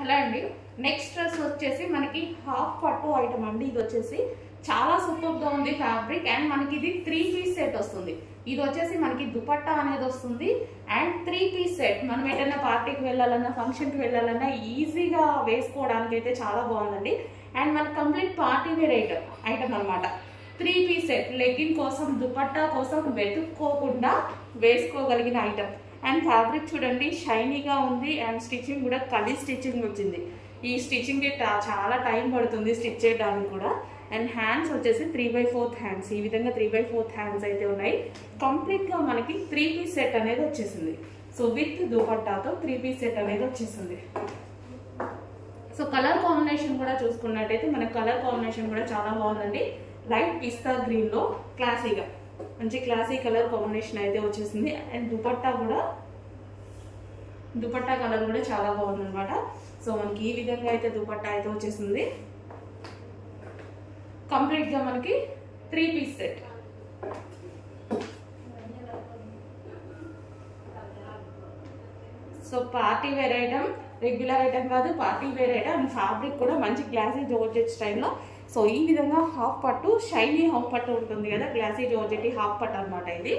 Hello అండి, next dress వచ్చేసి మనకి హాఫ్ పట్టు ఐటమ్ అండి. ఇది వచ్చేసి చాలా సూపర్ గా ఉంది ఫ్యాబ్రిక్ అండ్ మనకి ఇది 3 పీస్ సెట్ వస్తుంది. ఇది వచ్చేసి మనకి దుపట్టా అనేది వస్తుంది అండ్ 3 పీస్ సెట్. మనం ఏదైనా పార్టీకి వెళ్ళాలన్నా ఫంక్షన్కి వెళ్ళాలన్నా ఈజీగా వేసుకోవడానికి అయితే చాలా బాగుందండి. అండ్ మనకి కంప్లీట్ పార్టీ వేర్ ఐటమ్ అనమాట. 3 పీస్ సెట్ లెగ్గిన్ కోసం దుపట్టా కోసం వెతుక్కోకుండా వేసుకోగలిగిన ఐటమ్. అండ్ ఫ్యాబ్రిక్ చూడండి షైనీగా ఉంది అండ్ స్టిచ్చింగ్ కూడా కలీ స్టిచ్చింగ్ వచ్చింది. ఈ స్టిచ్చింగ్కి చాలా టైం పడుతుంది స్టిచ్ చేయడానికి కూడా. అండ్ హ్యాండ్స్ వచ్చేసి 3/4 హ్యాండ్స్, ఈ విధంగా 3/4 హ్యాండ్స్ అయితే ఉన్నాయి. కంప్లీట్గా మనకి 3 పీస్ సెట్ అనేది వచ్చేసింది. సో విత్ దుపట్టాతో 3 పీస్ సెట్ అనేది వచ్చేసింది. సో కలర్ కాంబినేషన్ కూడా చూసుకున్నట్టయితే మనకి కలర్ కాంబినేషన్ కూడా చాలా బాగుందండి. లైట్ పిస్తా గ్రీన్లో క్లాసీగా మంచి క్లాసీ కలర్ కాంబినేషన్ అయితే వచ్చేసింది. అండ్ దుపట్టా కలర్ కూడా చాలా బాగుంది అనమాట. సో మనకి ఈ విధంగా అయితే దుపట్టా అయితే వచ్చేసింది. కంప్లీట్ గా మనకి 3 piece set. So party wear item, regular item కాదు, party wear item. And fabric కూడా మంచి గ్లాసీ జార్జెట్ స్టైల్లో. సో ఈ విధంగా హాఫ్ పట్టు, షైనీ హాఫ్ పట్టు ఉంటుంది కదా, గ్లాసీ జార్జెట్ హాఫ్ పట్టు అనమాట ఇది.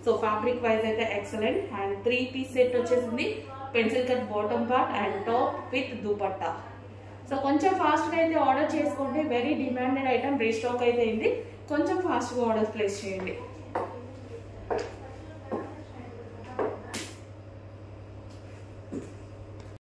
సో ఫ్యాబ్రిక్ వైజ్ అయితే ఎక్సలెంట్. అండ్ 3 పీస్ సెట్ వచ్చేసింది. Pencil cut bottom part and top with dupatta. So కొంచెం ఫాస్ట్గా అయితే ఆర్డర్ చేసుకోండి. వెరీ డిమాండెడ్ ఐటమ్, రీస్టాక్ అయితే అయింది. కొంచెం ఫాస్ట్గా ఆర్డర్ ప్లేస్ చేయండి.